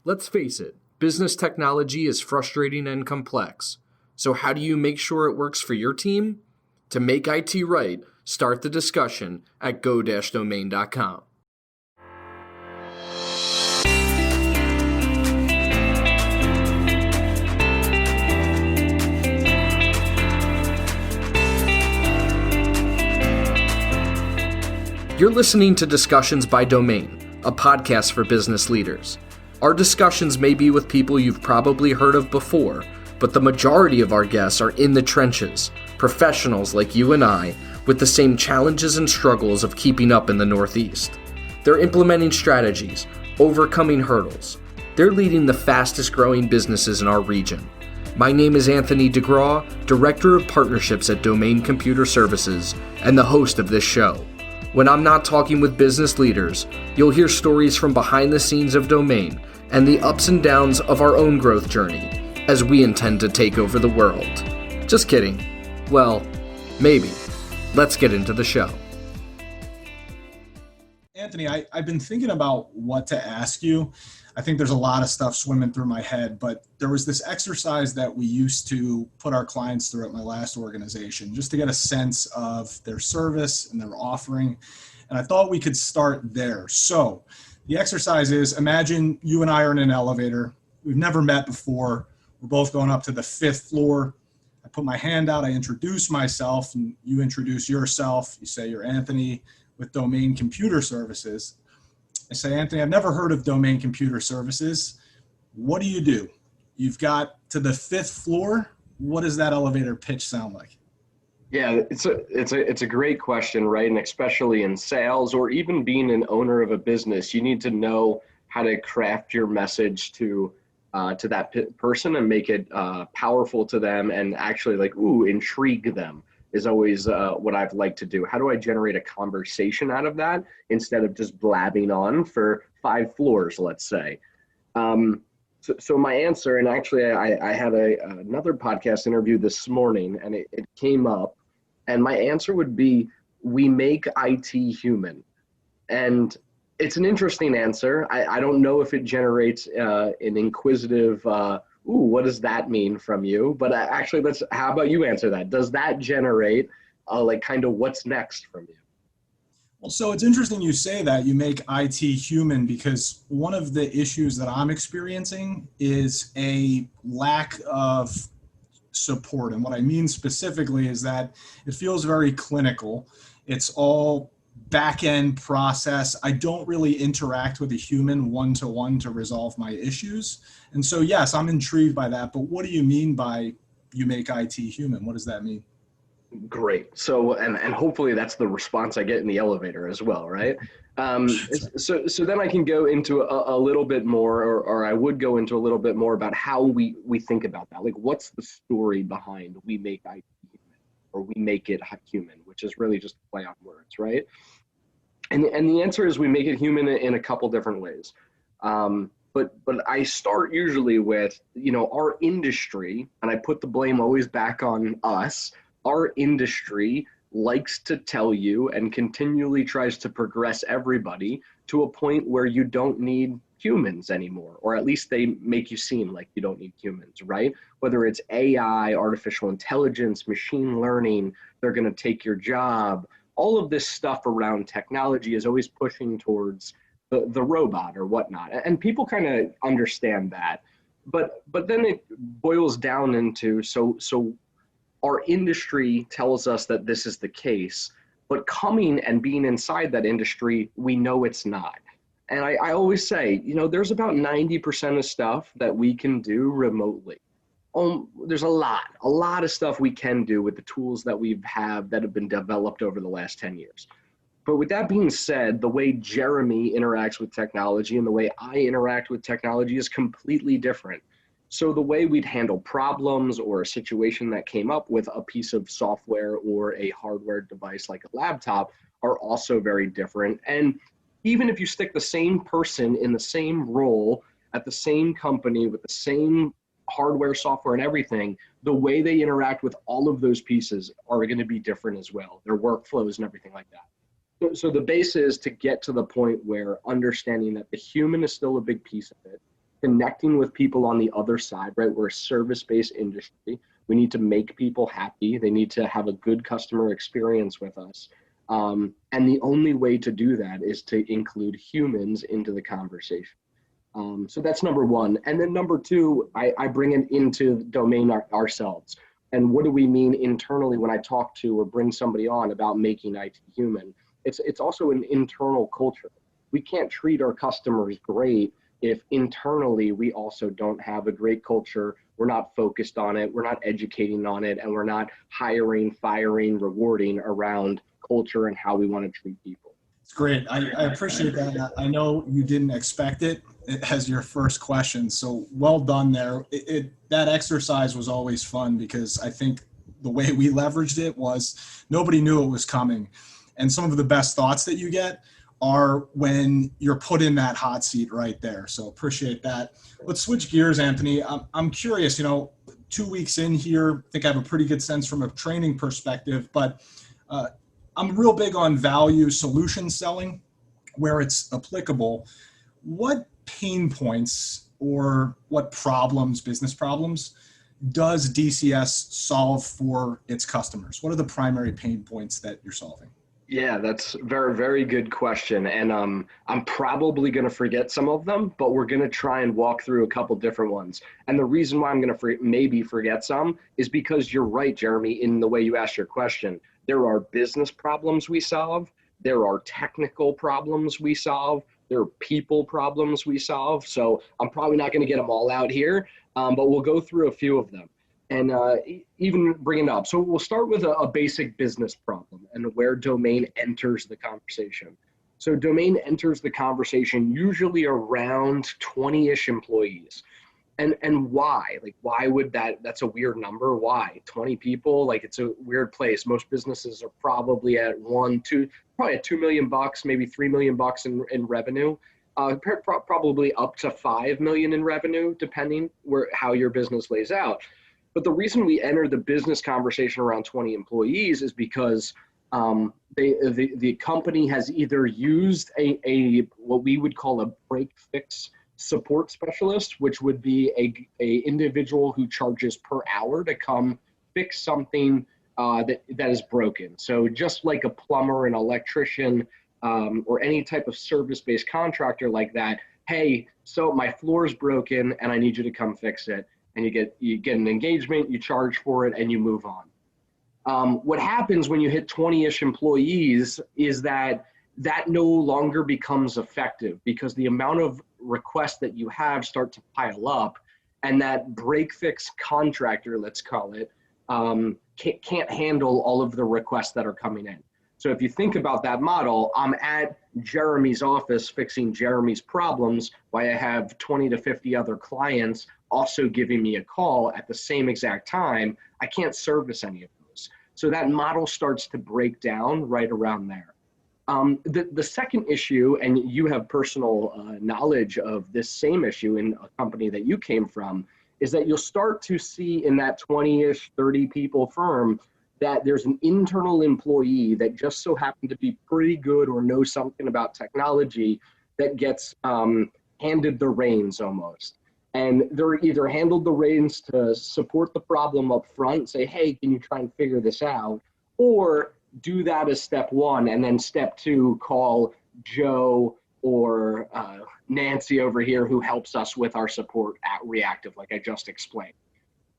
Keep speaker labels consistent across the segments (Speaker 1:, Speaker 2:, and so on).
Speaker 1: Let's face it, business technology is frustrating and complex. So how do you make sure it works for your team? To make IT right, start the discussion at go-domain.com. You're listening to Discussions by Domain, a podcast for business leaders. Our discussions may be with people you've probably heard of before, but the majority of our guests are in the trenches, professionals like you and I, with the same challenges and struggles of keeping up in the Northeast. They're implementing strategies, overcoming hurdles. They're leading the fastest growing businesses in our region. My name is Anthony DeGraw, Director of Partnerships at Domain Computer Services, and the host of this show. When I'm not talking with business leaders, you'll hear stories from behind the scenes of Domain and the ups and downs of our own growth journey, as we intend to take over the world. Just kidding. Well, maybe. Let's get into the show.
Speaker 2: Anthony, I've been thinking about what to ask you. I think there's a lot of stuff swimming through my head, but there was this exercise that we used to put our clients through at my last organization just to get a sense of their service and their offering. And I thought we could start there. So the exercise is, imagine you and I are in an elevator. We've never met before. We're both going up to the 5th floor. I put my hand out, I introduce myself, and you introduce yourself. You say you're Anthony with Domain Computer Services. I say, Anthony, I've never heard of Domain Computer Services. What do you do? You've got to the 5th floor. What does that elevator pitch sound like?
Speaker 3: Yeah, it's a great question, right? And especially in sales or even being an owner of a business, you need to know how to craft your message to that person and make it powerful to them and actually intrigue them is always what I've liked to do. How do I generate a conversation out of that instead of just blabbing on for 5 floors, let's say? So my answer, and actually I had another podcast interview this morning and it came up, and my answer would be, we make IT human. And it's an interesting answer. I don't know if it generates an inquisitive, what does that mean from you? But actually, how about you answer that? Does that generate what's next from you?
Speaker 2: Well, so it's interesting you say that you make IT human, because one of the issues that I'm experiencing is a lack of support. And what I mean specifically is that it feels very clinical. It's all back-end process. I don't really interact with a human one-to-one to resolve my issues. And so, yes, I'm intrigued by that. But what do you mean by you make IT human? What does that mean?
Speaker 3: Great. So, and hopefully that's the response I get in the elevator as well, right? So then I can go into a little bit more, or I would go into a little bit more about how we think about that. Like, what's the story behind we make IT human, or we make it human, which is really just a play on words, right? And the answer is we make it human in a couple different ways. But I start usually with, our industry, and I put the blame always back on us. Our industry likes to tell you and continually tries to progress everybody to a point where you don't need humans anymore, or at least they make you seem like you don't need humans, right? Whether it's AI, artificial intelligence, machine learning, they're going to take your job. All of this stuff around technology is always pushing towards the robot or whatnot. And people kind of understand that. But then it boils down into, so our industry tells us that this is the case, but coming and being inside that industry, we know it's not. And I always say, there's about 90% of stuff that we can do remotely. There's a lot of stuff we can do with the tools that that have been developed over the last 10 years. But with that being said, the way Jeremy interacts with technology and the way I interact with technology is completely different. So the way we'd handle problems or a situation that came up with a piece of software or a hardware device like a laptop are also very different. And even if you stick the same person in the same role at the same company with the same hardware, software, and everything, the way they interact with all of those pieces are going to be different as well, their workflows and everything like that. So the base is to get to the point where understanding that the human is still a big piece of it, connecting with people on the other side, right? We're a service-based industry. We need to make people happy. They need to have a good customer experience with us. And the only way to do that is to include humans into the conversation. So that's number one. And then number two, I bring it into domain ourselves. And what do we mean internally when I talk to or bring somebody on about making IT human? It's also an internal culture. We can't treat our customers great if internally we also don't have a great culture. We're not focused on it, we're not educating on it, and we're not hiring, firing, rewarding around culture and how we want to treat people.
Speaker 2: It's great. I appreciate that. I know you didn't expect it as your first question, so well done there. That exercise was always fun because I think the way we leveraged it was nobody knew it was coming. And some of the best thoughts that you get are when you're put in that hot seat right there. So appreciate that. Let's switch gears, Anthony. I'm curious, 2 weeks in here, I think I have a pretty good sense from a training perspective, but I'm real big on value solution selling where it's applicable. What pain points or what problems, business problems, does DCS solve for its customers? What are the primary pain points that you're solving?
Speaker 3: Yeah, that's a very, very good question. And I'm probably going to forget some of them, but we're going to try and walk through a couple different ones. And the reason why I'm going to maybe forget some is because you're right, Jeremy, in the way you asked your question. There are business problems we solve. There are technical problems we solve. There are people problems we solve. So I'm probably not going to get them all out here, but we'll go through a few of them and even bring it up. So we'll start with a basic business problem and where domain enters the conversation. So domain enters the conversation usually around 20-ish employees. And why? Like, why would that's a weird number. Why? 20 people, like it's a weird place. Most businesses are probably at probably at $2 million, maybe $3 million in revenue. Probably up to 5 million in revenue, depending how your business lays out. But the reason we enter the business conversation around 20 employees is because the company has either used a what we would call a break fix support specialist, which would be a individual who charges per hour to come fix something that is broken. So just like a plumber, an electrician, or any type of service-based contractor like that, hey, so my floor is broken and I need you to come fix it. And you get an engagement, you charge for it, and you move on. What happens when you hit 20-ish employees is that no longer becomes effective because the amount of requests that you have start to pile up, and that break fix contractor, let's call it, can't handle all of the requests that are coming in. So if you think about that model, I'm at Jeremy's office fixing Jeremy's problems while I have 20 to 50 other clients also giving me a call at the same exact time. I can't service any of those. So that model starts to break down right around there. The second issue, and you have personal knowledge of this same issue in a company that you came from, is that you'll start to see in that 20-ish, 30 people firm that there's an internal employee that just so happened to be pretty good or know something about technology that gets handed the reins almost. And they're either handled the reins to support the problem up front, say, hey, can you try and figure this out? Or do that as step one, and then step two, call Joe or Nancy over here who helps us with our support at reactive, like I just explained.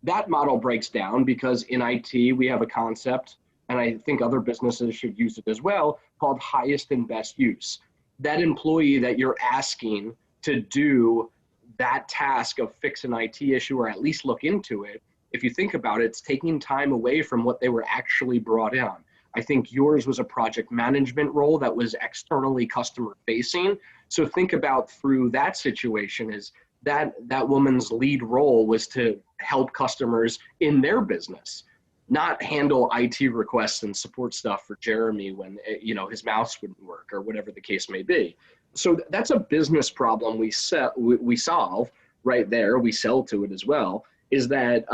Speaker 3: That model breaks down because in IT, we have a concept, and I think other businesses should use it as well, called highest and best use. That employee that you're asking to do that task of fix an IT issue or at least look into it, if you think about it, it's taking time away from what they were actually brought in. I think yours was a project management role that was externally customer facing. So think about through that situation is that woman's lead role was to help customers in their business, not handle IT requests and support stuff for Jeremy when his mouse wouldn't work or whatever the case may be. So that's a business problem we solve right there. We sell to it as well. Is that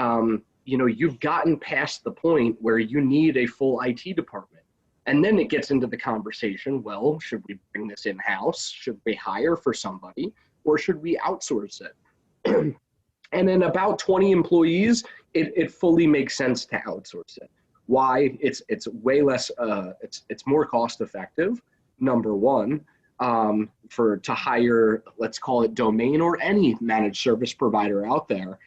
Speaker 3: you've gotten past the point where you need a full IT department. And then it gets into the conversation, well, should we bring this in-house? Should we hire for somebody? Or should we outsource it? And then about 20 employees, it fully makes sense to outsource it. Why? It's way less, it's more cost effective, number one, to hire, let's call it domain or any managed service provider out there.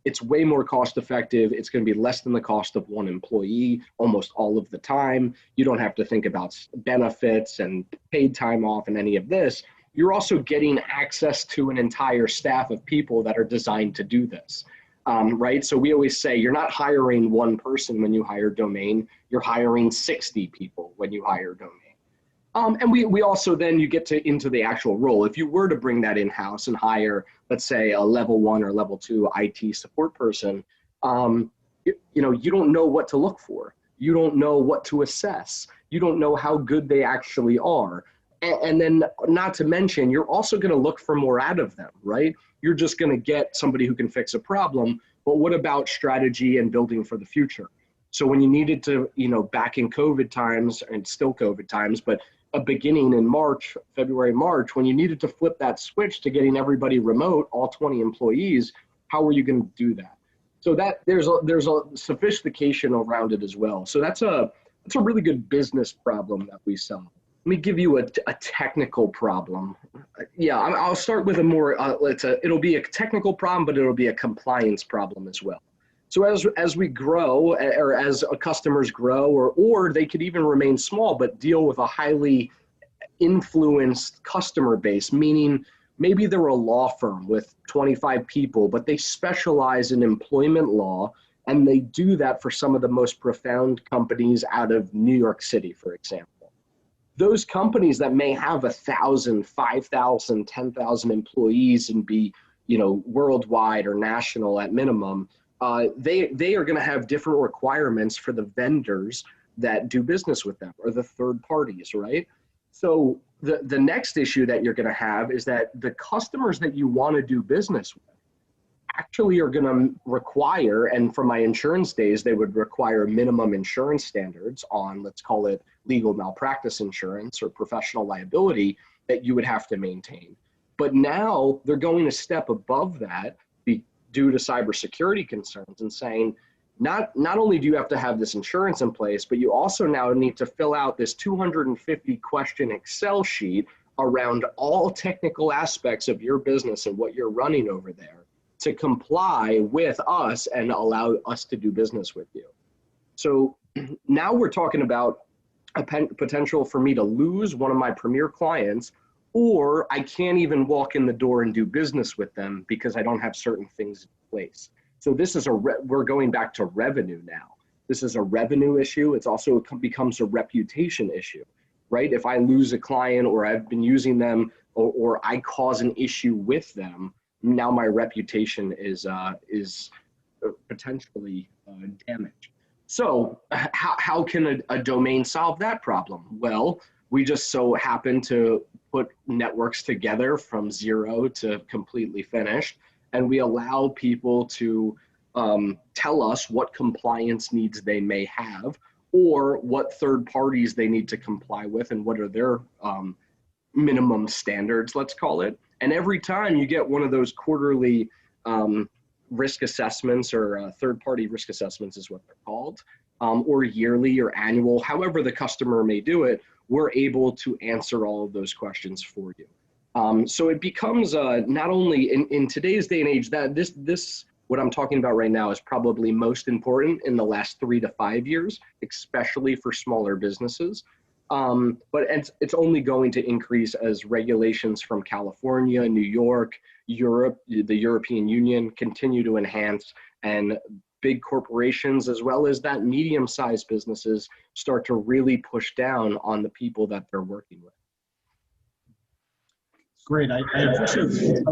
Speaker 3: It's way more cost effective. It's going to be less than the cost of one employee almost all of the time. You don't have to think about benefits and paid time off and any of this. You're also getting access to an entire staff of people that are designed to do this, right? So we always say you're not hiring one person when you hire domain, you're hiring 60 people when you hire domain. And we also then you get into the actual role. If you were to bring that in-house and hire, let's say, a level 1 or level 2 IT support person, you don't know what to look for. You don't know what to assess. You don't know how good they actually are. And then not to mention, you're also going to look for more out of them, right? You're just going to get somebody who can fix a problem, but what about strategy and building for the future? So when you needed to, back in COVID times, and still COVID times, but a beginning in February, March, when you needed to flip that switch to getting everybody remote, all 20 employees, how were you going to do that? So that there's a sophistication around it as well. So that's a really good business problem that we solve. Let me give you a technical problem. Yeah, I'll start with a more, it'll be a technical problem, but it'll be a compliance problem as well. So as we grow, or as customers grow, or they could even remain small, but deal with a highly influenced customer base, meaning maybe they're a law firm with 25 people, but they specialize in employment law, and they do that for some of the most profound companies out of New York City, for example. Those companies that may have 1,000, 5,000, 10,000 employees and be, worldwide or national at minimum, they are going to have different requirements for the vendors that do business with them, or the third parties, right? So the next issue that you're going to have is that the customers that you want to do business with actually are going to require, and from my insurance days, they would require minimum insurance standards on, let's call it legal malpractice insurance or professional liability that you would have to maintain. But now they're going a step above that due to cybersecurity concerns and saying, not only do you have to have this insurance in place, but you also now need to fill out this 250 question Excel sheet around all technical aspects of your business and what you're running over there to comply with us and allow us to do business with you. So now we're talking about a potential for me to lose one of my premier clients, or I can't even walk in the door and do business with them because I don't have certain things in place. So this is we're going back to revenue now. This is a revenue issue. It's also becomes a reputation issue, right? If I lose a client, or I've been using them, or I cause an issue with them, now my reputation is potentially damaged. So how can a domain solve that problem? Well, we just so happen to put networks together from zero to completely finished, and we allow people to tell us what compliance needs they may have, or what third parties they need to comply with, and what are their minimum standards, let's call it. And every time you get one of those quarterly risk assessments, or third-party risk assessments is what they're called, or yearly or annual, however the customer may do it, we're able to answer all of those questions for you. So it becomes not only in today's day and age, that this what I'm talking about right now is probably most important in the last 3 to 5 years, especially for smaller businesses. But it's only going to increase as regulations from California, New York, Europe, the European Union continue to enhance, and big corporations as well as that medium-sized businesses start to really push down on the people that they're working with.
Speaker 2: Great. I appreciate you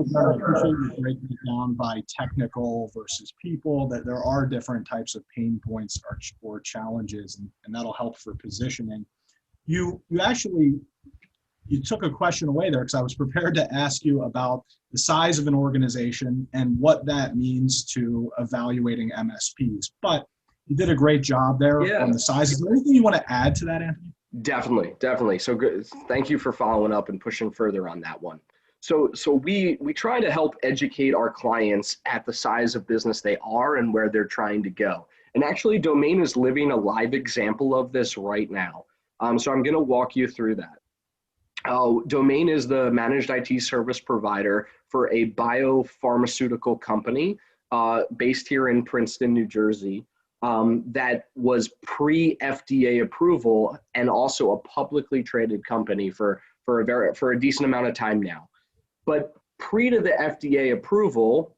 Speaker 2: breaking it down by technical versus people, that there are different types of pain points or challenges, and that'll help for positioning. You took a question away there, because I was prepared to ask you about the size of an organization and what that means to evaluating MSPs. But you did a great job there on the size. Is there anything you want to add to that, Anthony?
Speaker 3: Definitely. So good. Thank you for following up and pushing further on that one. So we try to help educate our clients at the size of business they are and where they're trying to go. And actually, Domain is living a live example of this right now. So I'm going to walk you through that. Domain is the managed IT service provider for a biopharmaceutical company based here in Princeton, New Jersey, that was pre-FDA approval and also a publicly traded company for a decent amount of time now. But pre to the FDA approval,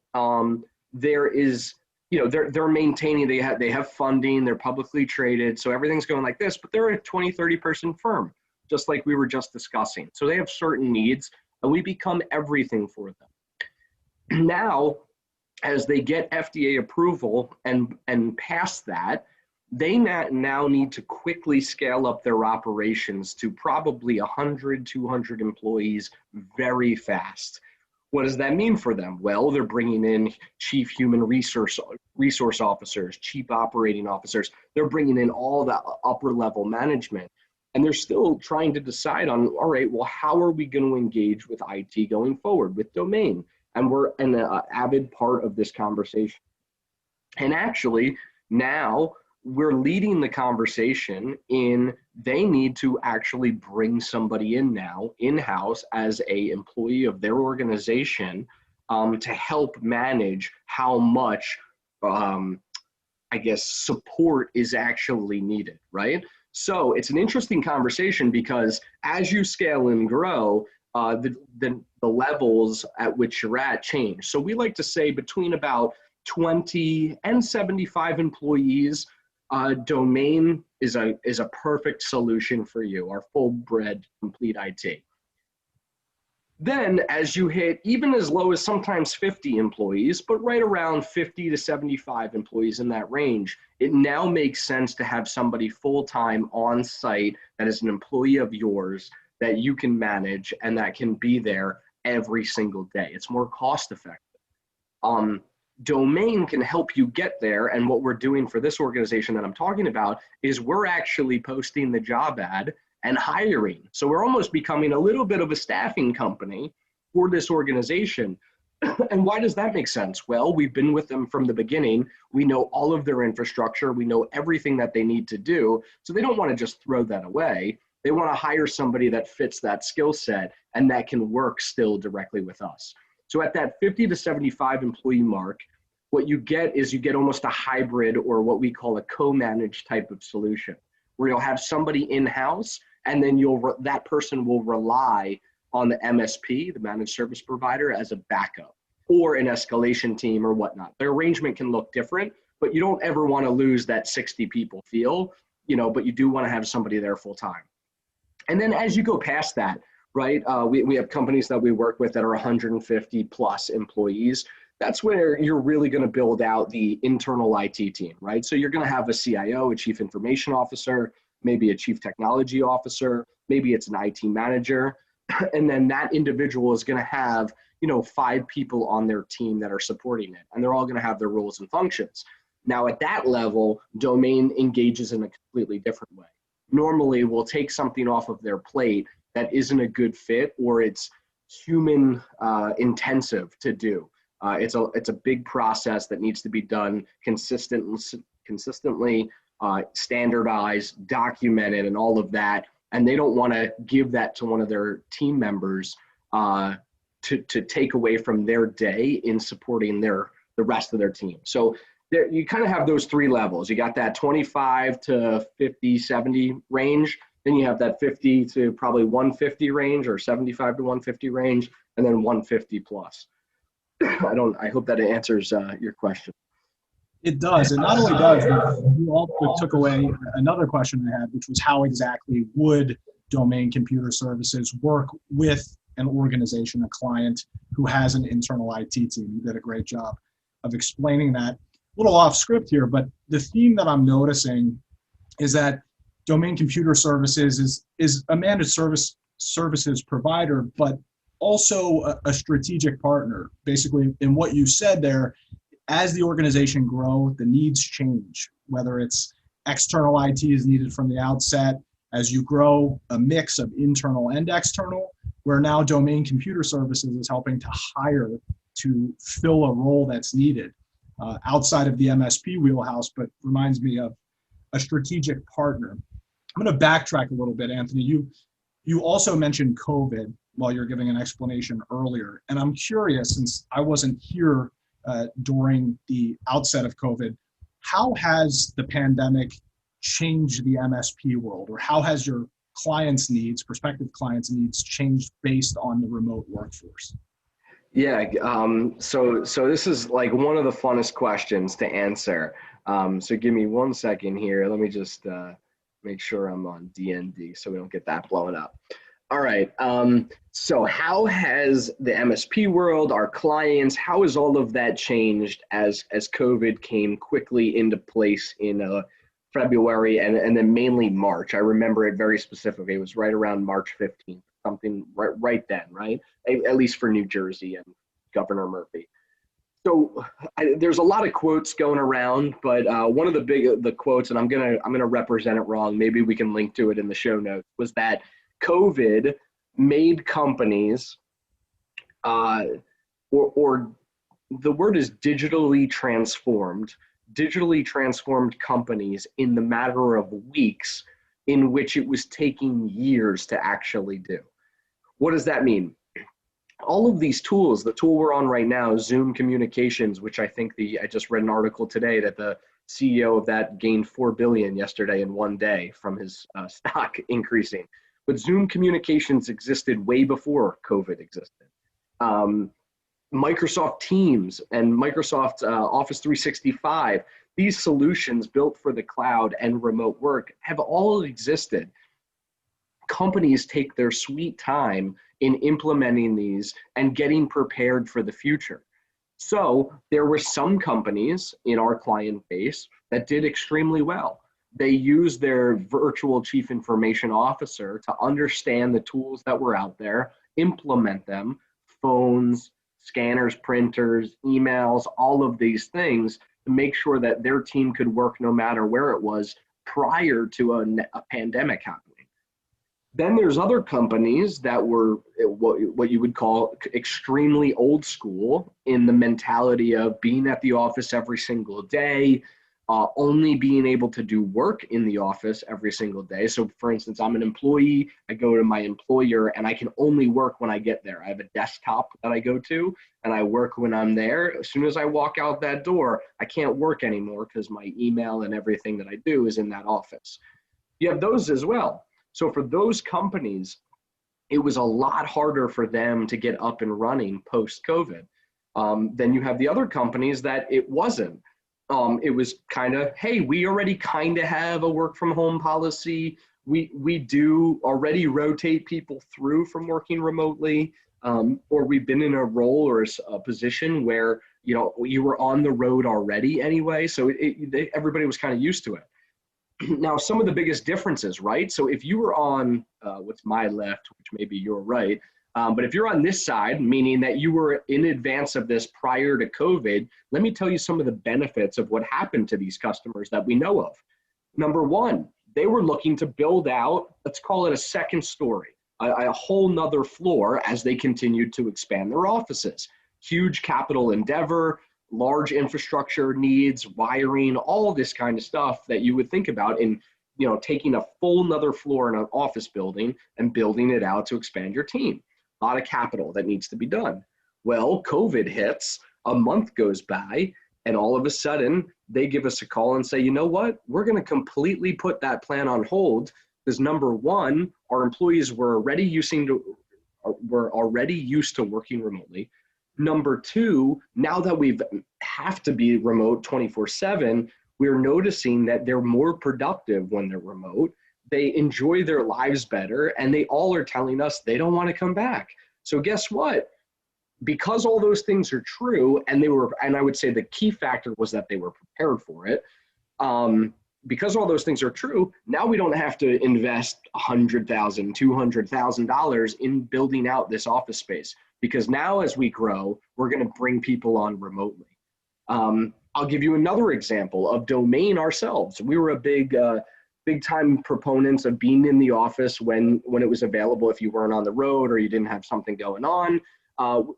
Speaker 3: there is, they're maintaining, they have funding, they're publicly traded, so everything's going like this, but they're a 20, 30 person firm, just like we were just discussing. So they have certain needs, and we become everything for them. Now, as they get FDA approval and past that, they now need to quickly scale up their operations to probably 100, 200 employees very fast. What does that mean for them? Well, they're bringing in chief human resource officers, chief operating officers. They're bringing in all the upper level management. And they're still trying to decide on, all right, well, how are we going to engage with IT going forward with Domain? And we're an avid part of this conversation. And actually, now we're leading the conversation in they need to actually bring somebody in now in-house as a employee of their organization to help manage how much, support is actually needed, right? So it's an interesting conversation because as you scale and grow, the levels at which you're at change. So we like to say between about 20 and 75 employees, Domain is a perfect solution for you, our full-bred complete IT. Then as you hit even as low as sometimes 50 employees, but right around 50 to 75 employees in that range, it now makes sense to have somebody full-time on site that is an employee of yours that you can manage and that can be there every single day. It's more cost effective. Domain can help you get there, and what we're doing for this organization that I'm talking about is we're actually posting the job ad and hiring. So we're almost becoming a little bit of a staffing company for this organization. And why does that make sense? Well, we've been with them from the beginning. We know all of their infrastructure. We know everything that they need to do. So they don't want to just throw that away. They want to hire somebody that fits that skill set and that can work still directly with us. So at that 50 to 75 employee mark, what you get is you get almost a hybrid or what we call a co-managed type of solution, where you'll have somebody in-house and then that person will rely on the MSP, the managed service provider, as a backup or an escalation team or whatnot. The arrangement can look different, but you don't ever want to lose that 60 people feel, but you do want to have somebody there full time. And then as you go past that, right, we have companies that we work with that are 150 plus employees. That's where you're really going to build out the internal IT team, right? So you're going to have a CIO, a chief information officer, maybe a chief technology officer, maybe it's an IT manager. And then that individual is going to have, 5 people on their team that are supporting it. And they're all going to have their roles and functions. Now at that level, Domain engages in a completely different way. Normally we'll take something off of their plate that isn't a good fit or it's human intensive to do. It's a big process that needs to be done consistently, standardized, documented, and all of that. And they don't want to give that to one of their team members to take away from their day in supporting the rest of their team. So you kind of have those 3 levels. You got that 25 to 50, 70 range. Then you have that 50 to probably 150 range or 75 to 150 range, and then 150 plus. I hope that answers your question.
Speaker 2: It does. And not only does, you also took away another question I had, which was how exactly would Domain Computer Services work with an organization, a client who has an internal IT team? You did a great job of explaining that. A little off script here, but the theme that I'm noticing is that Domain Computer Services is a managed services provider, but also a strategic partner. Basically, in what you said there, as the organization grows, the needs change, whether it's external IT is needed from the outset. As you grow, a mix of internal and external, where now Domain Computer Services is helping to hire to fill a role that's needed outside of the MSP wheelhouse, but reminds me of a strategic partner. I'm going to backtrack a little bit, Anthony. You also mentioned COVID while you're giving an explanation earlier. And I'm curious, since I wasn't here during the outset of COVID, how has the pandemic changed the MSP world, or how has your clients' needs, prospective clients' needs, changed based on the remote workforce?
Speaker 3: Yeah, so this is like one of the funnest questions to answer. So give me 1 second here. Let me just make sure I'm on DND so we don't get that blown up. All right. So how has the MSP world, our clients, how has all of that changed as COVID came quickly into place in February and then mainly March? I remember it very specifically. It was right around March 15th, something right then, right? At least for New Jersey and Governor Murphy. So there's a lot of quotes going around, but one of the quotes, and I'm gonna represent it wrong. Maybe we can link to it in the show notes. Was that COVID made companies, or the word is digitally transformed companies in the matter of weeks, in which it was taking years to actually do. What does that mean? All of these tools, the tool we're on right now, Zoom Communications, which I just read an article today that the CEO of that gained 4 billion yesterday in one day from his stock increasing. But Zoom Communications existed way before COVID existed. Microsoft Teams and Microsoft Office 365, these solutions built for the cloud and remote work have all existed. Companies take their sweet time in implementing these and getting prepared for the future. So there were some companies in our client base that did extremely well. They used their virtual chief information officer to understand the tools that were out there, implement them, phones, scanners, printers, emails, all of these things to make sure that their team could work no matter where it was prior to a pandemic happening. Then there's other companies that were what you would call extremely old school in the mentality of being at the office every single day, only being able to do work in the office every single day. So for instance, I'm an employee, I go to my employer and I can only work when I get there. I have a desktop that I go to and I work when I'm there. As soon as I walk out that door, I can't work anymore because my email and everything that I do is in that office. You have those as well. So for those companies, it was a lot harder for them to get up and running post-COVID. Then you have the other companies that it wasn't. It was kind of, hey, we already kind of have a work from home policy. We do already rotate people through from working remotely, or we've been in a role or a position where, you were on the road already anyway. So everybody was kind of used to it. Now, some of the biggest differences, right? So if you were on what's my left, which maybe you're right, but if you're on this side, meaning that you were in advance of this prior to COVID, let me tell you some of the benefits of what happened to these customers that we know of. Number one, they were looking to build out, let's call it a second story, a whole nother floor as they continued to expand their offices. Huge capital endeavor, large infrastructure needs, wiring, all this kind of stuff that you would think about in, taking a full nother floor in an office building and building it out to expand your team. A lot of capital that needs to be done. Well, COVID hits, a month goes by, and all of a sudden they give us a call and say, you know what, we're going to completely put that plan on hold because number one, our employees were already used to working remotely. Number two, now that we have to be remote 24/7, we're noticing that they're more productive when they're remote. They enjoy their lives better, and they all are telling us they don't want to come back. So guess what? Because all those things are true, and I would say the key factor was that they were prepared for it. Because all those things are true, now we don't have to invest $100,000, $200,000 in building out this office space. Because now as we grow, we're going to bring people on remotely. I'll give you another example of Domain ourselves. We were a big big time proponents of being in the office when it was available. If you weren't on the road or you didn't have something going on,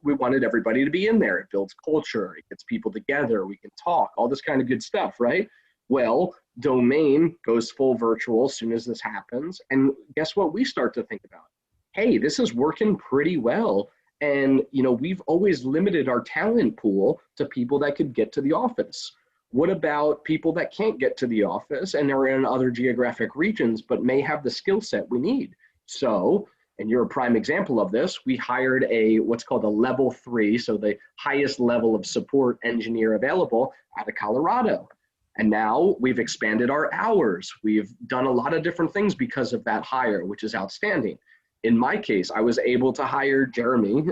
Speaker 3: we wanted everybody to be in there. It builds culture, it gets people together, we can talk, all this kind of good stuff, right? Well, Domain goes full virtual as soon as this happens. And guess what we start to think about? Hey, this is working pretty well. And, we've always limited our talent pool to people that could get to the office. What about people that can't get to the office and are in other geographic regions, but may have the skill set we need? So, and you're a prime example of this, we hired what's called a level 3, so the highest level of support engineer available out of Colorado. And now we've expanded our hours. We've done a lot of different things because of that hire, which is outstanding. In my case, I was able to hire Jeremy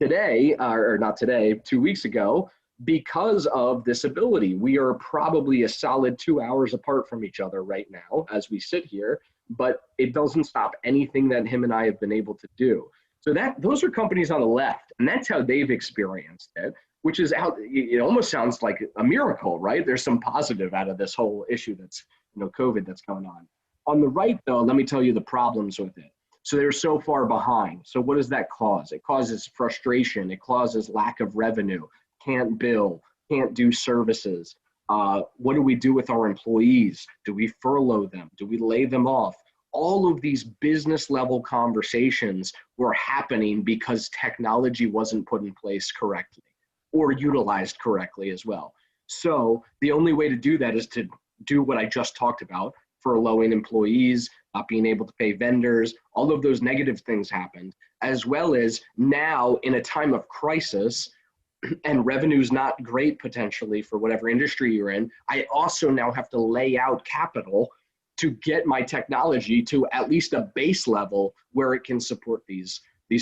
Speaker 3: today, or not today, 2 weeks ago, because of this ability. We are probably a solid 2 hours apart from each other right now as we sit here, but it doesn't stop anything that him and I have been able to do. So those are companies on the left, and that's how they've experienced it, which is how it almost sounds like a miracle, right? There's some positive out of this whole issue that's, COVID that's going on. On the right, though, let me tell you the problems with it. So they're so far behind. So what does that cause? It causes frustration. It causes lack of revenue. Can't bill, can't do services. What do we do with our employees? Do we furlough them? Do we lay them off? All of these business level conversations were happening because technology wasn't put in place correctly or utilized correctly as well. So the only way to do that is to do what I just talked about, furloughing employees, not being able to pay vendors, all of those negative things happened, as well as now in a time of crisis, and revenue's not great potentially for whatever industry you're in, I also now have to lay out capital to get my technology to at least a base level where it can support these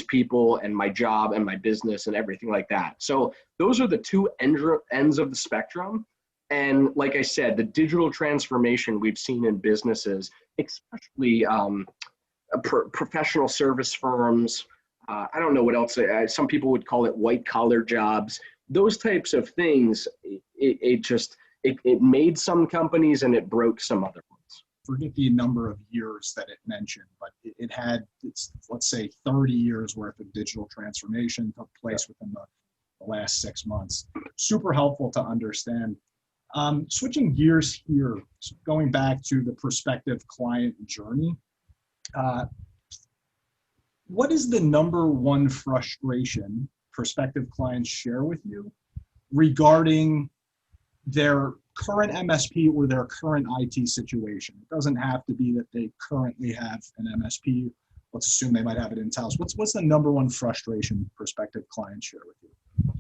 Speaker 3: people and my job and my business and everything like that. So those are the two ends of the spectrum. And like I said, the digital transformation we've seen in businesses, especially professional service firms, I don't know what else, some people would call it white collar jobs, those types of things, it made some companies and it broke some other ones.
Speaker 2: Forget the number of years that it mentioned, but it had, let's say 30 years worth of digital transformation took place within the last 6 months. Super helpful to understand. Switching gears here, going back to the prospective client journey, what is the number one frustration prospective clients share with you regarding their current MSP or their current IT situation? It doesn't have to be that they currently have an MSP. Let's assume they might have it in-house. What's the number one frustration prospective clients share with you?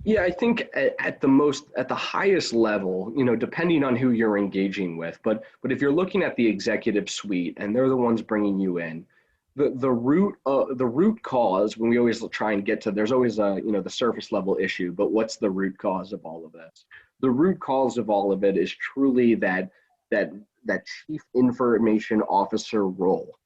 Speaker 3: Yeah, I think at the highest level, depending on who you're engaging with, but if you're looking at the executive suite and they're the ones bringing you in, the root cause, when we always try and get to, there's always the surface level issue, but what's the root cause of all of this? The root cause of all of it is truly that chief information officer role.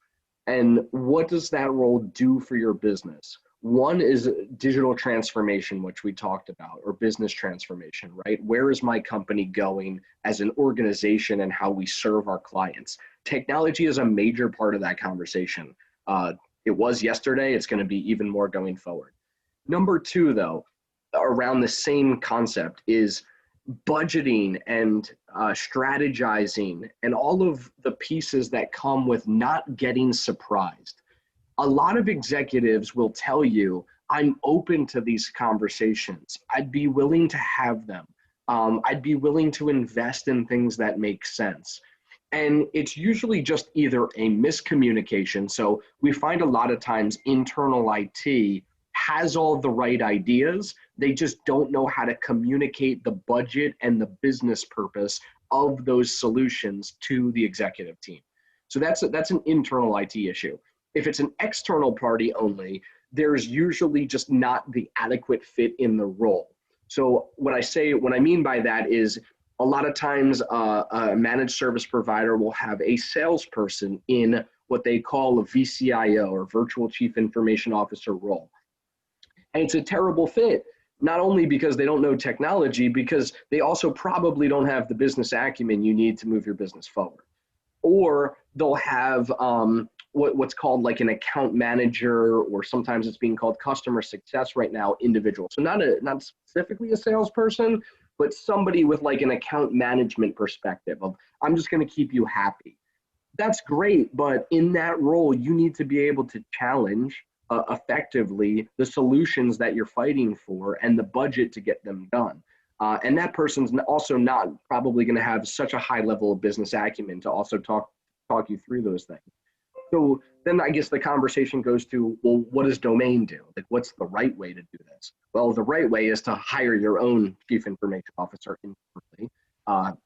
Speaker 3: And what does that role do for your business? One is digital transformation, which we talked about, or business transformation, right? Where is my company going as an organization and how we serve our clients? Technology is a major part of that conversation. It was yesterday, it's going to be even more going forward. Number two, though, around the same concept is budgeting and strategizing and all of the pieces that come with not getting surprised. A lot of executives will tell you, I'm open to these conversations. I'd be willing to have them. I'd be willing to invest in things that make sense. And it's usually just either a miscommunication. So we find a lot of times internal IT has all the right ideas. They just don't know how to communicate the budget and the business purpose of those solutions to the executive team. So that's an internal IT issue. If it's an external party only, there's usually just not the adequate fit in the role. So what I mean by that is a lot of times a managed service provider will have a salesperson in what they call a VCIO, or Virtual Chief Information Officer role. And it's a terrible fit, not only because they don't know technology, because they also probably don't have the business acumen you need to move your business forward. or they'll have what's called like an account manager, or sometimes it's being called customer success right now, individual. So not specifically a salesperson, but somebody with like an account management perspective of, I'm just going to keep you happy. That's great, but in that role, you need to be able to challenge effectively the solutions that you're fighting for and the budget to get them done. And that person's also not probably going to have such a high level of business acumen to also talk you through those things. So then I guess the conversation goes to, well, what does domain do? Like, what's the right way to do this? Well, the right way is to hire your own chief information officer internally,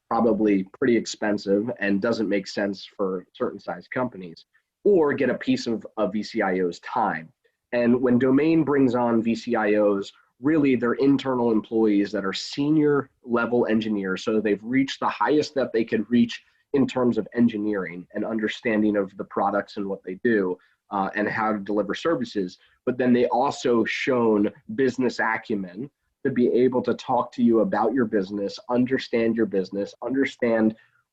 Speaker 3: probably pretty expensive and doesn't make sense for certain size companies, or get a piece of a VCIO's time. And when domain brings on VCIOs, really they're internal employees that are senior level engineers. So they've reached the highest that they could reach in terms of engineering and understanding of the products and what they do, and how to deliver services. But then they also shown business acumen to be able to talk to you about your business, understand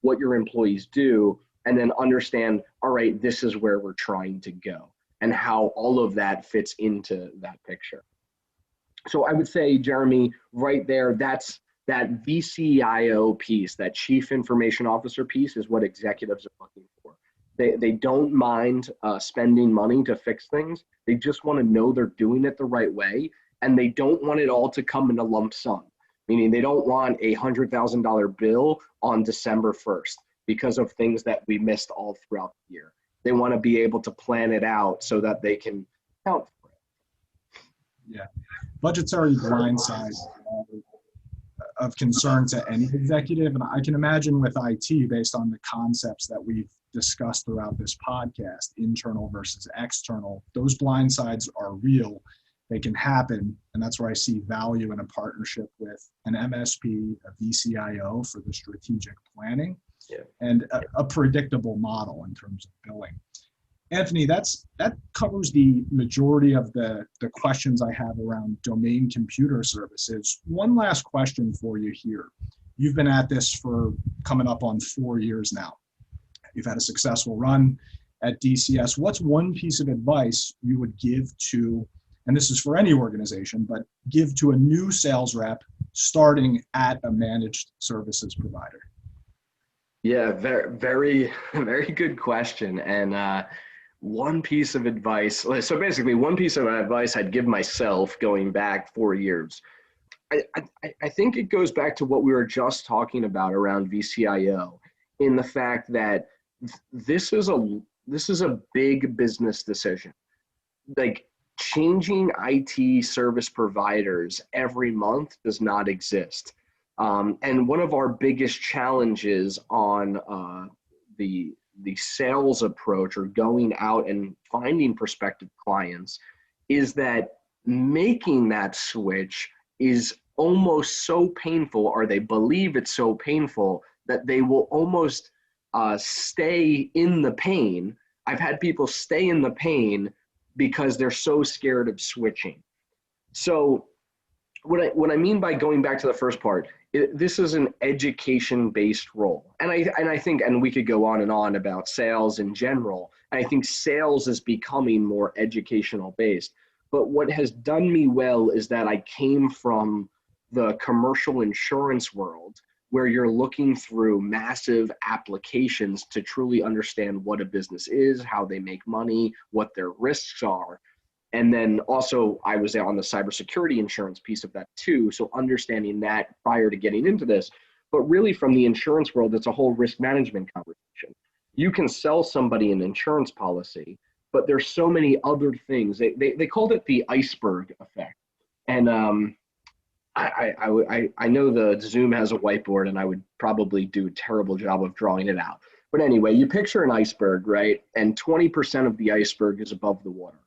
Speaker 3: what your employees do, and then understand, all right, this is where we're trying to go, and how all of that fits into that picture. So I would say, Jeremy, right there, that's that VCIO piece, that chief information officer piece, is what executives are looking for. They don't mind spending money to fix things. They just want to know they're doing it the right way, and they don't want it all to come in a lump sum, meaning they don't want a $100,000 bill on December 1st because of things that we missed all throughout the year. They want to be able to plan it out so that they can count for it.
Speaker 2: Yeah, budgetary blindside of concern to any executive. And I can imagine with IT, based on the concepts that we've discussed throughout this podcast, internal versus external, those blind sides are real. They can happen. And that's where I see value in a partnership with an MSP, a VCIO for the strategic planning, and a predictable model in terms of billing. Anthony, that covers the majority of the questions I have around domain computer services. One last question for you here. You've been at this for coming up on 4 years now. You've had a successful run at DCS. What's one piece of advice you would give to, and this is for any organization, but give to a new sales rep starting at a managed services provider?
Speaker 3: Yeah, very, very, very good question. And one piece of advice, so basically one piece of advice I'd give myself going back 4 years. I think it goes back to what we were just talking about around VCIO, in the fact that this is a big business decision. Like, changing IT service providers every month does not exist. And one of our biggest challenges on the sales approach, or going out and finding prospective clients, is that making that switch is almost so painful, or they believe it's so painful, that they will almost stay in the pain. I've had people stay in the pain because they're so scared of switching. So what I mean by going back to the first part, this is an education-based role. And I think, and we could go on and on about sales in general, and I think sales is becoming more educational based. But what has done me well is that I came from the commercial insurance world, where you're looking through massive applications to truly understand what a business is, how they make money, what their risks are. And then also I was on the cybersecurity insurance piece of that too. So understanding that prior to getting into this, but really from the insurance world, it's a whole risk management conversation. You can sell somebody an insurance policy, but there's so many other things. They called it the iceberg effect. And I know the Zoom has a whiteboard, and I would probably do a terrible job of drawing it out. But anyway, you picture an iceberg, right? And 20% of the iceberg is above the water.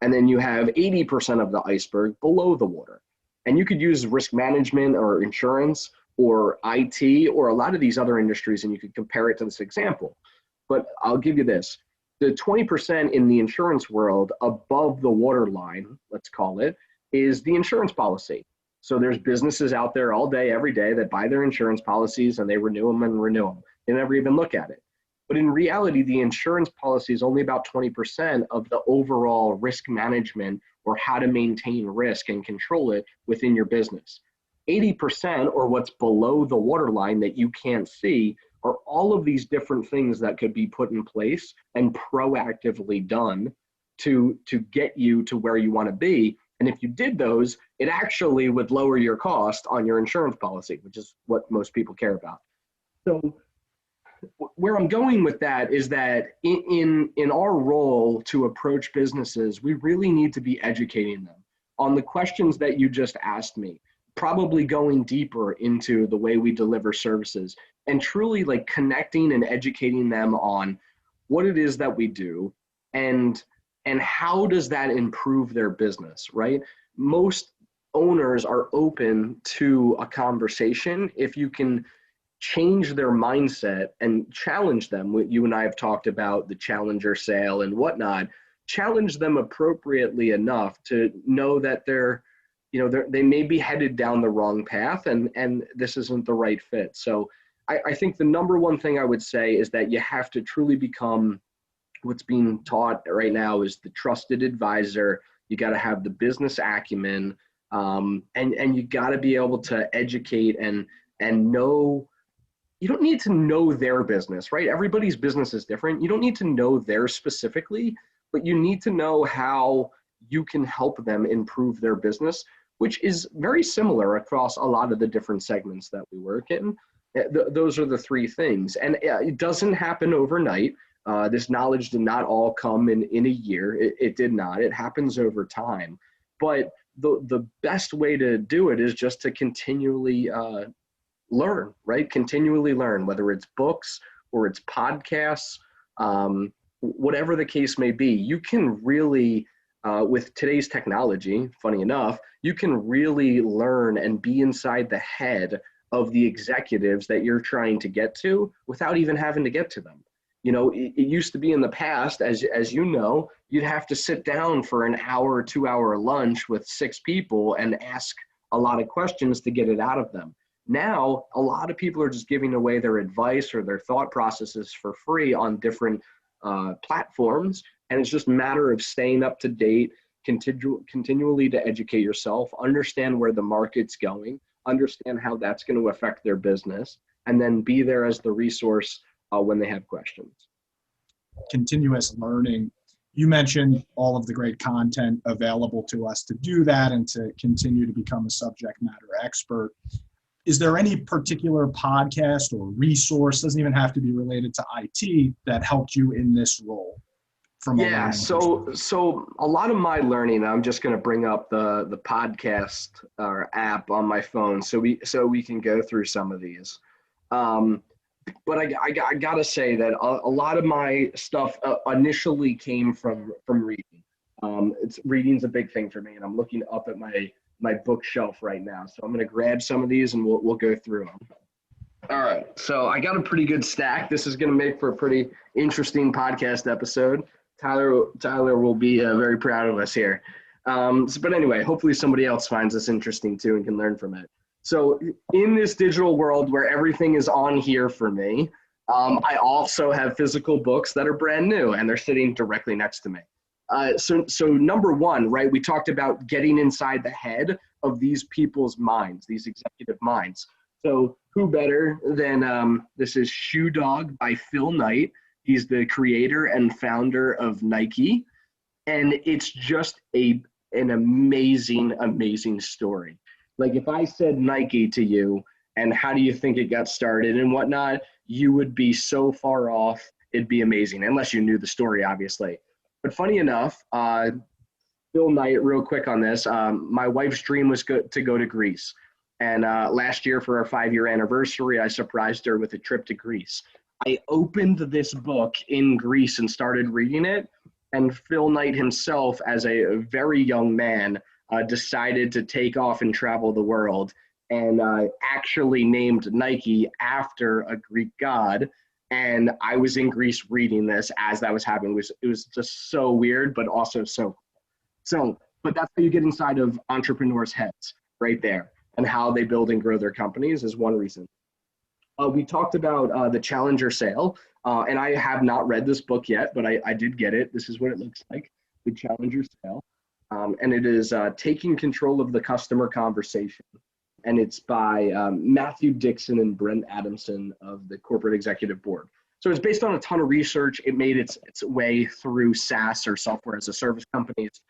Speaker 3: And then you have 80% of the iceberg below the water. And you could use risk management or insurance or IT or a lot of these other industries, and you could compare it to this example. But I'll give you this. The 20% in the insurance world above the waterline, let's call it, is the insurance policy. So there's businesses out there all day, every day, that buy their insurance policies, and they renew them and renew them. They never even look at it. But in reality, the insurance policy is only about 20% of the overall risk management or how to maintain risk and control it within your business. 80%, or what's below the waterline that you can't see, are all of these different things that could be put in place and proactively done to get you to where you want to be. And if you did those, it actually would lower your cost on your insurance policy, which is what most people care about. So where I'm going with that is that in our role to approach businesses, we really need to be educating them on the questions that you just asked me, probably going deeper into the way we deliver services and truly like connecting and educating them on what it is that we do and how does that improve their business, right? Most owners are open to a conversation if you can change their mindset and challenge them. What you and I have talked about, the challenger sale and whatnot, challenge them appropriately enough to know that they may be headed down the wrong path and this isn't the right fit. So I think the number one thing I would say is that you have to truly become what's being taught right now is the trusted advisor. You got to have the business acumen, and you got to be able to educate and know. You don't need to know their business, right? Everybody's business is different. You don't need to know theirs specifically, but you need to know how you can help them improve their business, which is very similar across a lot of the different segments that we work in. Those are the three things. And it doesn't happen overnight. This knowledge did not all come in a year. It did not. It happens over time. But the best way to do it is just to continually learn, right? Continually learn, whether it's books or it's podcasts, whatever the case may be. You can really, with today's technology, funny enough, you can really learn and be inside the head of the executives that you're trying to get to without even having to get to them. You know, it used to be in the past, as you know, you'd have to sit down for an hour or 2 hour lunch with 6 people and ask a lot of questions to get it out of them. Now, a lot of people are just giving away their advice or their thought processes for free on different platforms. And it's just a matter of staying up to date, continually to educate yourself, understand where the market's going, understand how that's going to affect their business, and then be there as the resource when they have questions.
Speaker 2: Continuous learning. You mentioned all of the great content available to us to do that and to continue to become a subject matter expert. Is there any particular podcast or resource, doesn't even have to be related to IT, that helped you in this role?
Speaker 3: Yeah, so a lot of my learning, I'm just going to bring up the podcast app on my phone so we can go through some of these. But I gotta say that a lot of my stuff initially came from reading. Reading's a big thing for me, and I'm looking up at my bookshelf right now. So I'm gonna grab some of these and we'll go through them. All right, so I got a pretty good stack. This is gonna make for a pretty interesting podcast episode. Tyler will be very proud of us here. But anyway, hopefully somebody else finds this interesting too and can learn from it. So in this digital world where everything is on here for me, I also have physical books that are brand new and they're sitting directly next to me. So number one, right, we talked about getting inside the head of these people's minds, these executive minds. So who better than, this is Shoe Dog by Phil Knight. He's the creator and founder of Nike. And it's just an amazing, amazing story. Like if I said Nike to you and how do you think it got started and whatnot, you would be so far off. It'd be amazing, unless you knew the story, obviously. But funny enough, Phil Knight, real quick on this, my wife's dream was to go to Greece. And last year for our 5-year anniversary, I surprised her with a trip to Greece. I opened this book in Greece and started reading it. And Phil Knight himself, as a very young man, decided to take off and travel the world and actually named Nike after a Greek god. And I was in Greece reading this as that was happening. It was just so weird, but also so cool. But that's how you get inside of entrepreneurs' heads right there, and how they build and grow their companies is one reason. We talked about the Challenger sale, and I have not read this book yet, but I did get it. This is what it looks like, the Challenger sale. And it is Taking Control of the Customer Conversation. And it's by Matthew Dixon and Brent Adamson of the Corporate Executive Board. So it's based on a ton of research. It made its way through SaaS, or software as a service companies,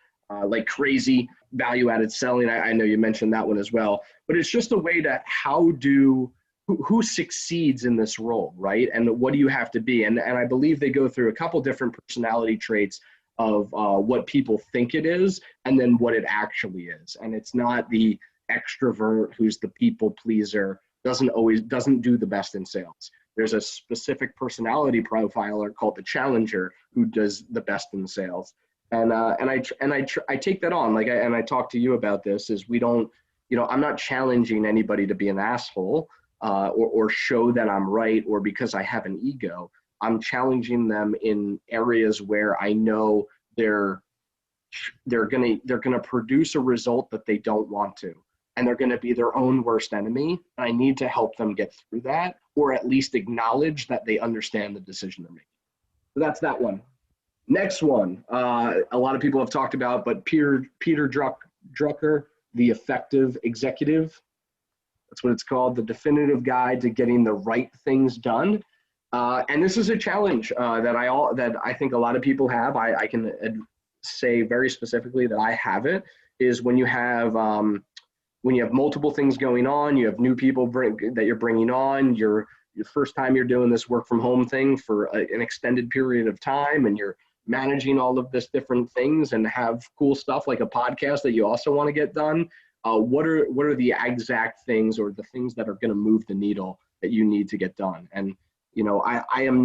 Speaker 3: like crazy, value-added selling. I know you mentioned that one as well. But it's just a way to who succeeds in this role, right? And what do you have to be? And I believe they go through a couple different personality traits of what people think it is, and then what it actually is. And it's not the extrovert who's the people pleaser, doesn't do the best in sales. There's a specific personality profiler called the Challenger who does the best in sales. And I take that on, and I talk to you about this, is we don't, I'm not challenging anybody to be an asshole, or show that I'm right, or because I have an ego. I'm challenging them in areas where I know they're gonna produce a result that they don't want to, and they're gonna be their own worst enemy. And I need to help them get through that, or at least acknowledge that they understand the decision they're making. So that's that one. Next one, a lot of people have talked about, but Peter Drucker, The Effective Executive. That's what it's called, The Definitive Guide to Getting the Right Things Done. And this is a challenge that I think a lot of people have. I can say very specifically that I have it, is when you have multiple things going on, you have new people that you're bringing on, your first time you're doing this work from home thing for an extended period of time, and you're managing all of this different things and have cool stuff like a podcast that you also want to get done. What are the exact things, or the things that are going to move the needle that you need to get done? And I'm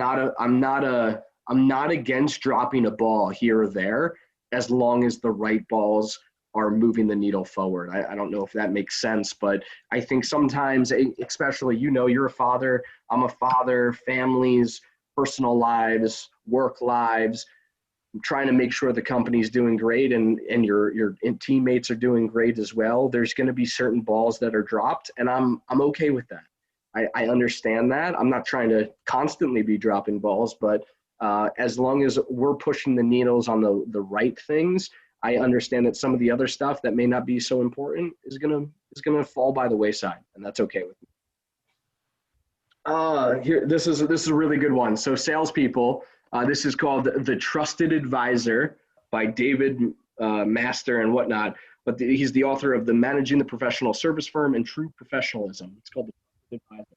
Speaker 3: not against dropping a ball here or there, as long as the right balls are moving the needle forward. I don't know if that makes sense, but I think sometimes, especially, you're a father, I'm a father, families, personal lives, work lives, trying to make sure the company's doing great, and your teammates are doing great as well. There's going to be certain balls that are dropped, and I'm okay with that. I understand that. I'm not trying to constantly be dropping balls, but as long as we're pushing the needles on the right things, I understand that some of the other stuff that may not be so important is gonna fall by the wayside, and that's okay with me. Here, this is a really good one. So salespeople, this is called The Trusted Advisor by David Master and whatnot, but he's the author of the Managing the Professional Service Firm and True Professionalism. It's called The Trusted Advisor.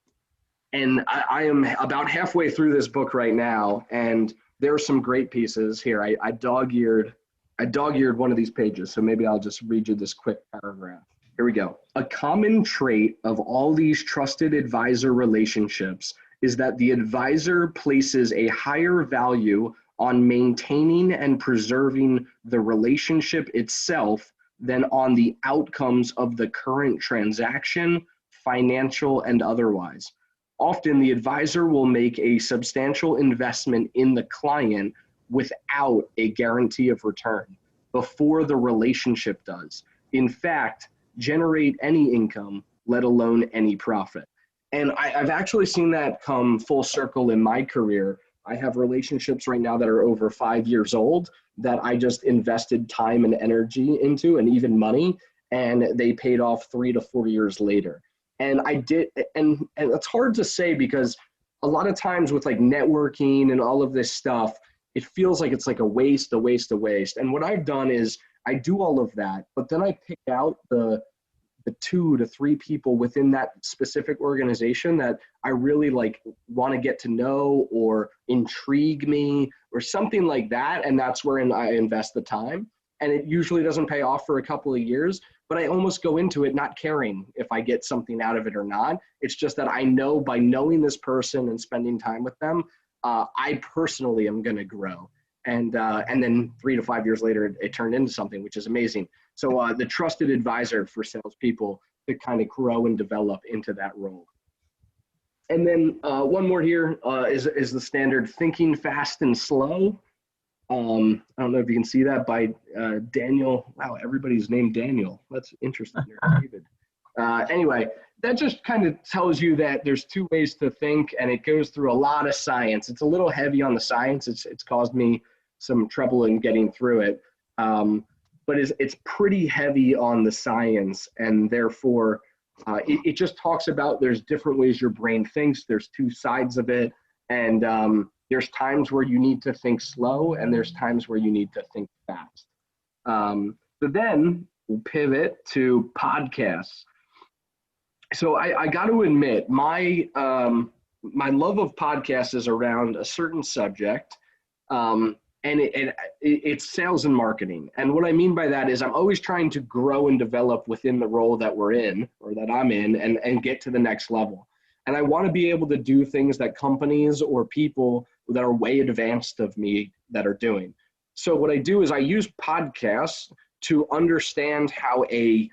Speaker 3: And I am about halfway through this book right now, and there are some great pieces here. I dog-eared one of these pages, so maybe I'll just read you this quick paragraph. Here we go. A common trait of all these trusted advisor relationships is that the advisor places a higher value on maintaining and preserving the relationship itself than on the outcomes of the current transaction, financial and otherwise. Often the advisor will make a substantial investment in the client without a guarantee of return before the relationship does. In fact, generate any income, let alone any profit. And I've actually seen that come full circle in my career. I have relationships right now that are over 5 years old that I just invested time and energy into, and even money, and they paid off 3 to 4 years later. And I did, and it's hard to say, because a lot of times with like networking and all of this stuff, it feels like it's like a waste. And what I've done is I do all of that, but then I pick out the 2 to 3 people within that specific organization that I really like want to get to know or intrigue me or something like that. And that's wherein I invest the time. And it usually doesn't pay off for a couple of years, but I almost go into it not caring if I get something out of it or not. It's just that I know by knowing this person and spending time with them, I personally am going to grow. And then 3 to 5 years later, it turned into something, which is amazing. So the trusted advisor for salespeople to kind of grow and develop into that role. And then one more here is the standard Thinking Fast and Slow. I don't know if you can see that, by Daniel. Wow, everybody's named Daniel. That's interesting. David. Anyway, that just kind of tells you that there's two ways to think, and it goes through a lot of science. It's a little heavy on the science. It's caused me some trouble in getting through it. But it's pretty heavy on the science, and therefore it just talks about there's different ways your brain thinks. There's two sides of it, and there's times where you need to think slow, and there's times where you need to think fast. So then we'll pivot to podcasts. So I got to admit, my love of podcasts is around a certain subject, and it's sales and marketing. And what I mean by that is I'm always trying to grow and develop within the role that we're in, or that I'm in, and get to the next level. And I want to be able to do things that companies or people that are way advanced of me that are doing. So what I do is I use podcasts to understand how a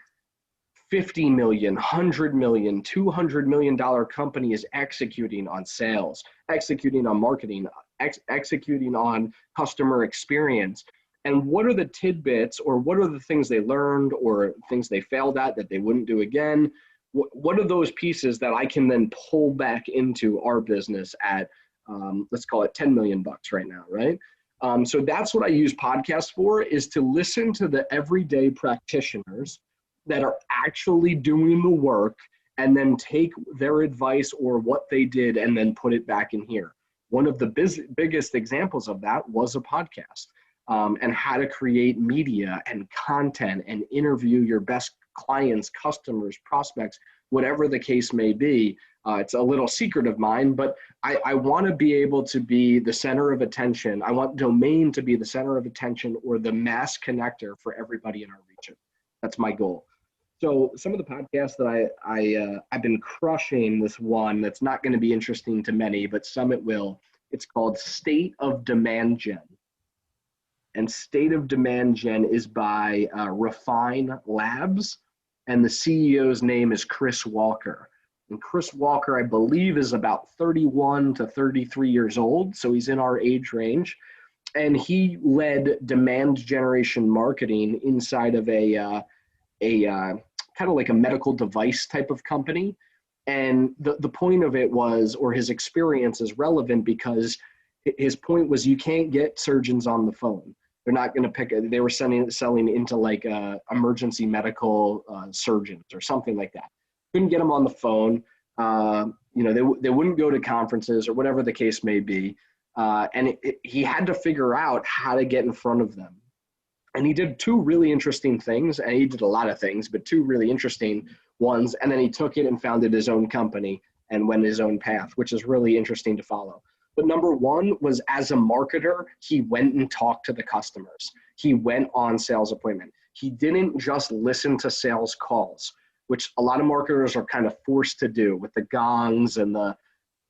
Speaker 3: $50 million, $100 million, $200 million company is executing on sales, executing on marketing, executing on customer experience. And what are the tidbits, or what are the things they learned, or things they failed at that they wouldn't do again? What are those pieces that I can then pull back into our business at, let's call it $10 million right now, right? So that's what I use podcasts for, is to listen to the everyday practitioners that are actually doing the work, and then take their advice or what they did and then put it back in here. One of the biggest examples of that was a podcast, and how to create media and content and interview your best clients, customers, prospects, whatever the case may be. It's a little secret of mine, but I want to be able to be the center of attention. I want Domain to be the center of attention, or the mass connector for everybody in our region. That's my goal. So some of the podcasts that I've been crushing, this one that's not going to be interesting to many, but some it will. It's called State of Demand Gen. And State of Demand Gen is by Refine Labs, and the CEO's name is Chris Walker. And Chris Walker, I believe, is about 31 to 33 years old, so he's in our age range. And he led demand generation marketing inside of a kind of like a medical device type of company. And the point of it was, or his experience is relevant, because his point was, you can't get surgeons on the phone. They're not going to pick it. They were selling into like emergency medical surgeons or something like that. Couldn't get them on the phone. They wouldn't go to conferences or whatever the case may be. And he had to figure out how to get in front of them. And he did two really interesting things, and he did a lot of things, but two really interesting ones. And then he took it and founded his own company and went his own path, which is really interesting to follow. But number one was, as a marketer, he went and talked to the customers. He went on sales appointment. He didn't just listen to sales calls, which a lot of marketers are kind of forced to do with the gongs and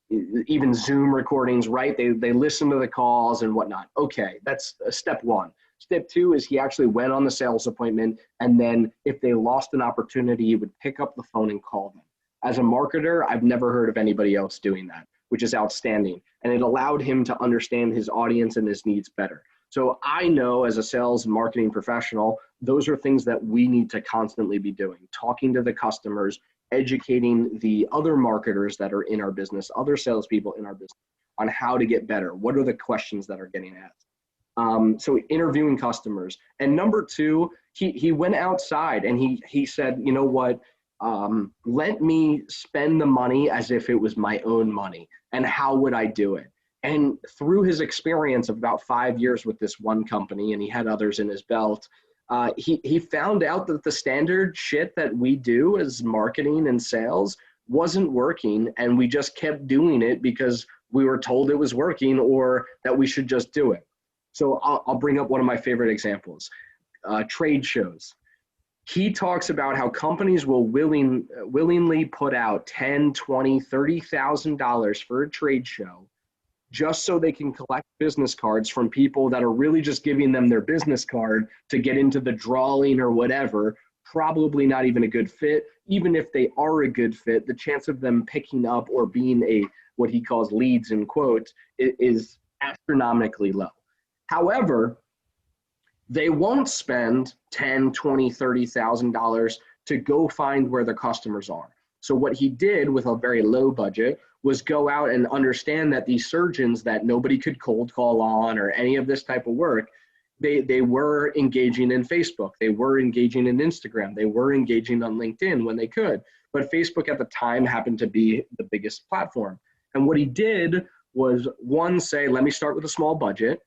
Speaker 3: even Zoom recordings, right? They listen to the calls and whatnot. Okay, that's step one. Step two is he actually went on the sales appointment, and then if they lost an opportunity, he would pick up the phone and call them. As a marketer, I've never heard of anybody else doing that, which is outstanding. And it allowed him to understand his audience and his needs better. So I know, as a sales and marketing professional, those are things that we need to constantly be doing, talking to the customers, educating the other marketers that are in our business, other salespeople in our business, on how to get better. What are the questions that are getting asked? So interviewing customers. And number two, he went outside and he said, you know what, let me spend the money as if it was my own money. And how would I do it? And through his experience of about 5 years with this one company, and he had others in his belt, he found out that the standard shit that we do as marketing and sales wasn't working. And we just kept doing it because we were told it was working, or that we should just do it. So I'll bring up one of my favorite examples, trade shows. He talks about how companies will willingly put out $10,000, $20,000, $30,000 for a trade show, just so they can collect business cards from people that are really just giving them their business card to get into the drawing or whatever, probably not even a good fit. Even if they are a good fit, the chance of them picking up or being what he calls leads in quotes is astronomically low. However, they won't spend $10,000, $20,000, $30,000 to go find where the customers are. So what he did with a very low budget was go out and understand that these surgeons that nobody could cold call on or any of this type of work, they were engaging in Facebook, they were engaging in Instagram, they were engaging on LinkedIn when they could. But Facebook at the time happened to be the biggest platform. And what he did was, one, say, let me start with a small budget,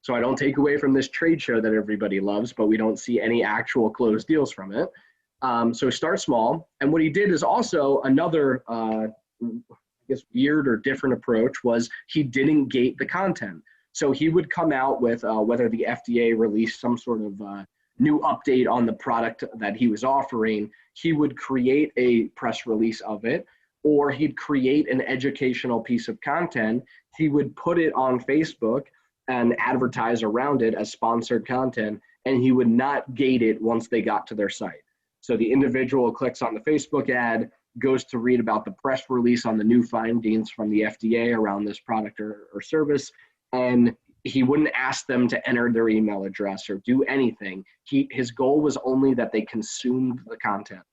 Speaker 3: so I don't take away from this trade show that everybody loves, but we don't see any actual closed deals from it. So start small. And what he did is also another, I guess, weird or different approach was he didn't gate the content. So he would come out with whether the FDA released some sort of new update on the product that he was offering, he would create a press release of it, or he'd create an educational piece of content. He would put it on Facebook and advertise around it as sponsored content, and he would not gate it once they got to their site. So the individual clicks on the Facebook ad, goes to read about the press release on the new findings from the FDA around this product or service, and he wouldn't ask them to enter their email address or do anything. His goal was only that they consumed the content.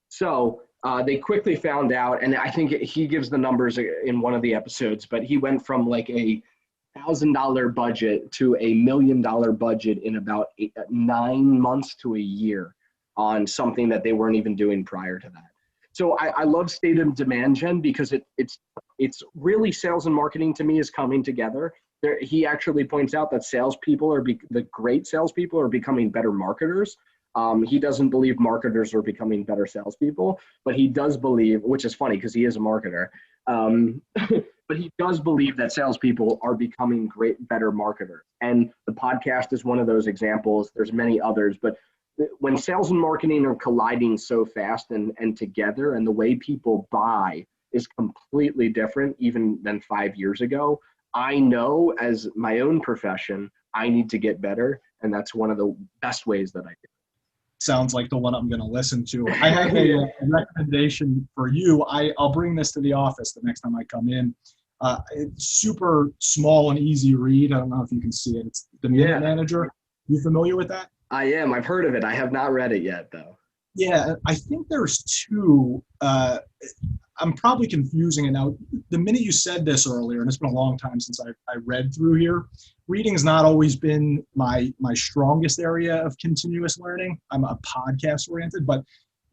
Speaker 3: So they quickly found out, and I think he gives the numbers in one of the episodes, but he went from like a $1,000 budget to $1 million budget in about 9 months to a year on something that they weren't even doing prior to that. So I love state of demand gen because it's really sales and marketing to me is coming together. He actually points out that salespeople the great salespeople are becoming better marketers. He doesn't believe marketers are becoming better salespeople, but he does believe, which is funny because he is a marketer, but he does believe that salespeople are becoming better marketers. And the podcast is one of those examples. There's many others, but when sales and marketing are colliding so fast and together, and the way people buy is completely different even than 5 years ago, I know as my own profession, I need to get better. And that's one of the best ways that I do.
Speaker 2: Sounds like the one I'm going to listen to. I have a recommendation for you. I'll bring this to the office the next time I come in. It's super small and easy read. I don't know if you can see it. It's the Minute Manager. You familiar with that?
Speaker 3: I am. I've heard of it. I have not read it yet, though.
Speaker 2: Yeah, I think there's two. I'm probably confusing it now. The minute you said this earlier, and it's been a long time since I read through here, reading's not always been my strongest area of continuous learning. I'm a podcast oriented, but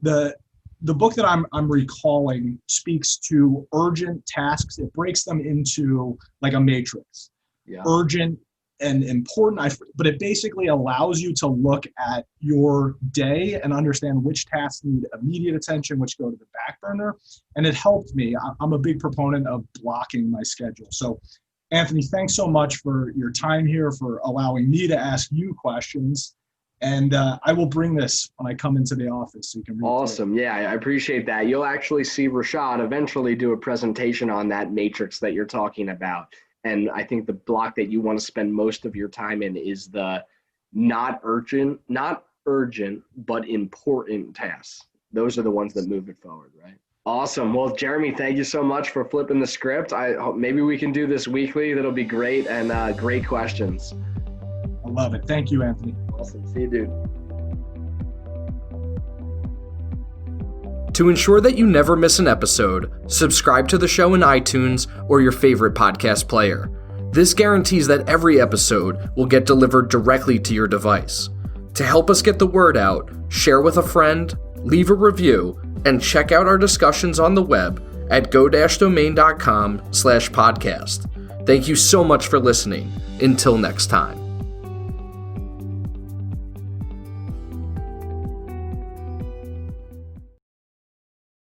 Speaker 2: the book that I'm recalling speaks to urgent tasks. It breaks them into like a matrix. Yeah. Urgent and important, but it basically allows you to look at your day and understand which tasks need immediate attention, which go to the back burner. And it helped me. I'm a big proponent of blocking my schedule. So Anthony, thanks so much for your time here, for allowing me to ask you questions. And I will bring this when I come into the office so you can read
Speaker 3: Awesome. Yeah, I appreciate that. You'll actually see Rashad eventually do a presentation on that matrix that you're talking about. And I think the block that you want to spend most of your time in is the not urgent, but important tasks. Those are the ones that move it forward, right? Awesome. Well, Jeremy, thank you so much for flipping the script. I hope maybe we can do this weekly. That'll be great, and great questions.
Speaker 2: I love it. Thank you, Anthony.
Speaker 3: Awesome. See you, dude.
Speaker 1: To ensure that you never miss an episode, subscribe to the show in iTunes or your favorite podcast player. This guarantees that every episode will get delivered directly to your device. To help us get the word out, share with a friend, leave a review, and check out our discussions on the web at go-domain.com/podcast. Thank you so much for listening. Until next time.